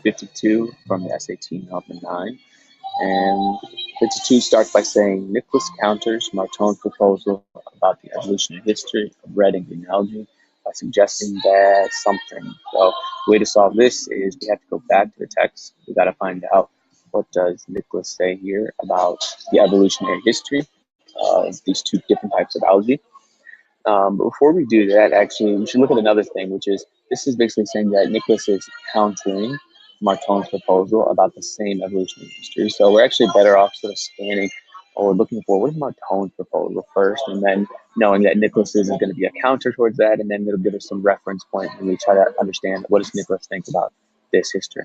52 from the SAT number 9. And 52 starts by saying, Nicklas counters Martone's proposal about the evolutionary history of red and green algae by suggesting that something. So the way to solve this is we have to go back to the text. We got to find out, what does Nicklas say here about the evolutionary history of these two different types of algae. But before we do that, actually, we should look at another thing, which is this is basically saying that Nicklas is countering Martone's proposal about the same evolutionary history. So we're actually better off sort of scanning or looking for what is Martone's proposal first, and then knowing that Nicklas is going to be a counter towards that, and then it'll give us some reference point when we try to understand what does Nicklas think about this history.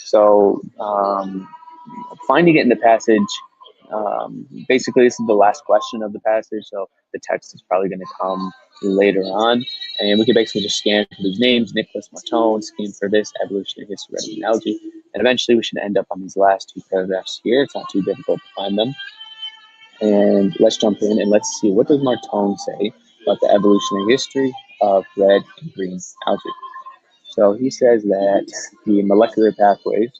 So finding it in the passage, basically this is the last question of the passage, so the text is probably going to come later on, and we can basically just scan for these names, Nicklas, Martone, scan for this evolutionary history of an algae, and eventually we should end up on these last two paragraphs here. It's not too difficult to find them. And let's jump in and let's see, what does Martone say about the evolutionary history of red and green algae? So he says that the molecular pathways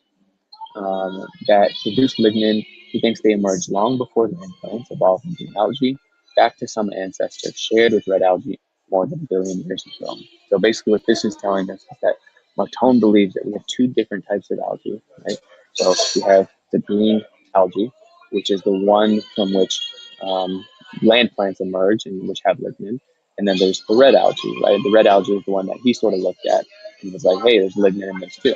that produce lignin, he thinks they emerged long before the plants evolved from green algae back to some ancestor shared with red algae more than 1 billion years ago. So basically what this is telling us is that Martone believes that we have two different types of algae, right? So we have the green algae, which is the one from which land plants emerge and which have lignin. And then there's the red algae, right? The red algae is the one that he sort of looked at and was like, hey, there's lignin in this too.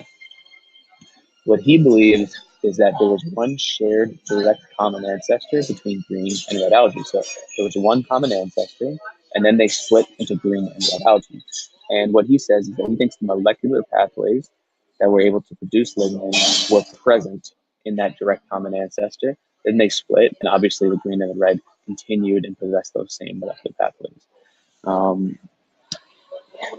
What he believes is that there was one shared direct common ancestor between green and red algae. So there was one common ancestor, and then they split into green and red algae. And what he says is that he thinks the molecular pathways that were able to produce lignin were present in that direct common ancestor. Then they split, and obviously the green and the red continued and possessed those same molecular pathways.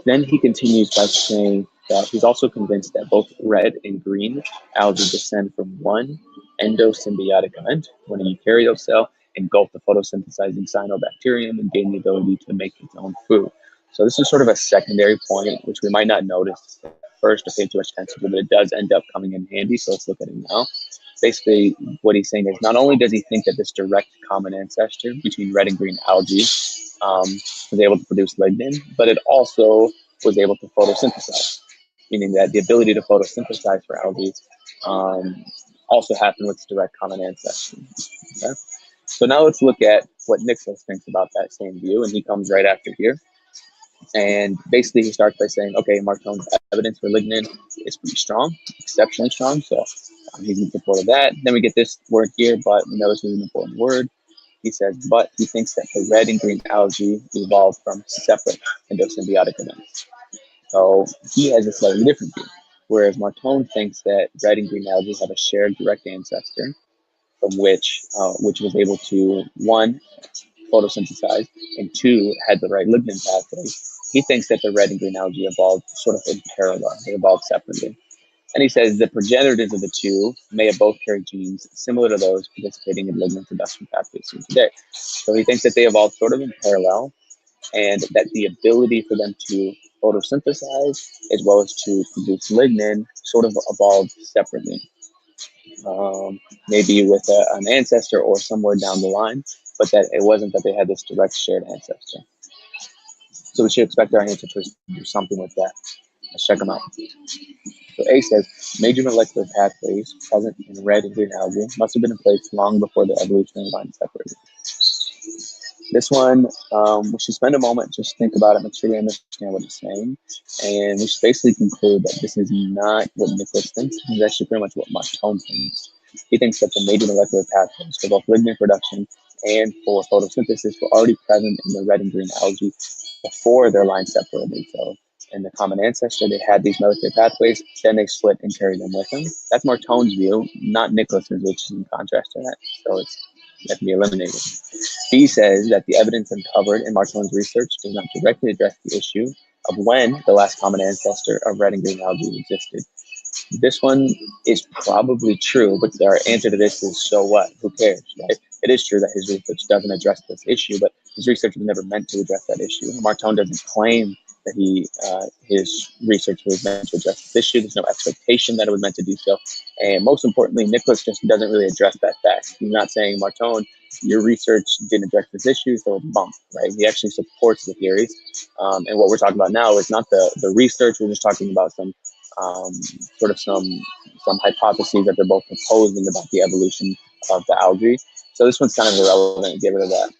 Then he continues by saying that he's also convinced that both red and green algae descend from one endosymbiotic event, when a eukaryote cell engulfed the photosynthesizing cyanobacterium and gained the ability to make its own food. So this is sort of a secondary point, which we might not notice at first or pay too much attention to, but it does end up coming in handy, so let's look at it now. Basically, what he's saying is not only does he think that this direct common ancestor between red and green algae was able to produce lignin, but it also was able to photosynthesize, meaning that the ability to photosynthesize for algae also happened with direct common ancestry. Okay? So now let's look at what Nicklas thinks about that same view, and he comes right after here. And basically he starts by saying, okay, Martone's evidence for lignin is pretty strong, exceptionally strong, so he's in support of that. Then we get this word here, but we know this is an important word. He says, but he thinks that the red and green algae evolved from separate endosymbiotic events. So he has a slightly different view, whereas Martone thinks that red and green algae have a shared direct ancestor from which was able to, one, photosynthesize, and two, had the right lignin pathway. He thinks that the red and green algae evolved sort of in parallel. They evolved separately. And he says the progenitors of the two may have both carried genes similar to those participating in lignin production pathways seen today. So he thinks that they evolved sort of in parallel, and that the ability for them to photosynthesize as well as to produce lignin sort of evolved separately. Maybe with an ancestor or somewhere down the line, but that it wasn't that they had this direct shared ancestor. So we should expect our ancestors to do something with that. Let's check them out. So A says, major molecular pathways present in red and green algae must have been in place long before the evolutionary line separated. This one, we should spend a moment, just think about it, make sure we understand what it's saying. And we should basically conclude that this is not what Nicklas thinks. This is actually pretty much what Martone thinks. He thinks that the major molecular pathways for both lignin production and for photosynthesis were already present in the red and green algae before their lines separated. So in the common ancestor, they had these molecular pathways, then they split and carried them with them. That's Martone's view, not Nicklas's, which is in contrast to that. So that can be eliminated. B says that the evidence uncovered in Martone's research does not directly address the issue of when the last common ancestor of red and green algae existed. This one is probably true, but our answer to this is, so what? Who cares, right? It is true that his research doesn't address this issue, but his research was never meant to address that issue. Martone doesn't claim that his research was meant to address this issue. There's no expectation that it was meant to do so. And most importantly, Nicklas just doesn't really address that fact. He's not saying, Martone, your research didn't address this issue, so it's bump, right? He actually supports the theories. And what we're talking about now is not the research. We're just talking about some some hypotheses that they're both proposing about the evolution of the algae. So this one's kind of irrelevant. Get rid of that.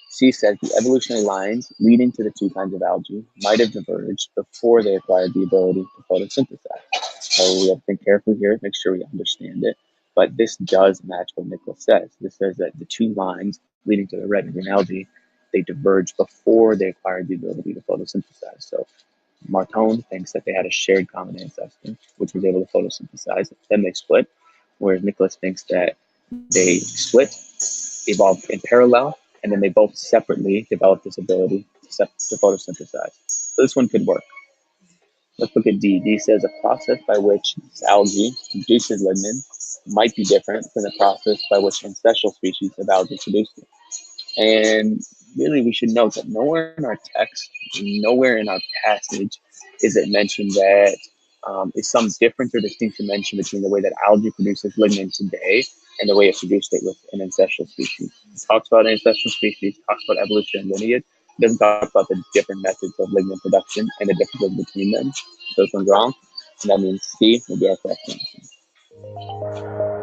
C says the evolutionary lines leading to the two kinds of algae might have diverged before they acquired the ability to photosynthesize. So we have to think carefully here, make sure we understand it. But this does match what Nicklas says. This says that the two lines leading to the red and green algae, they diverged before they acquired the ability to photosynthesize. So Martone thinks that they had a shared common ancestor, which was able to photosynthesize. Then they split, whereas Nicklas thinks that they split, evolved in parallel, and then they both separately developed this ability to photosynthesize. So this one could work. Let's look at D. D says a process by which this algae produces lignin might be different from the process by which ancestral species of algae produce it. And really, we should note that nowhere in our text, nowhere in our passage is it mentioned that is some difference or distinction mentioned between the way that algae produces lignin today and the way it produced it with an ancestral species. It talks about ancestral species, talks about evolution and lineage. It doesn't talk about the different methods of lignin production and the differences between them. So this one's wrong, and that means C will be our correct answer.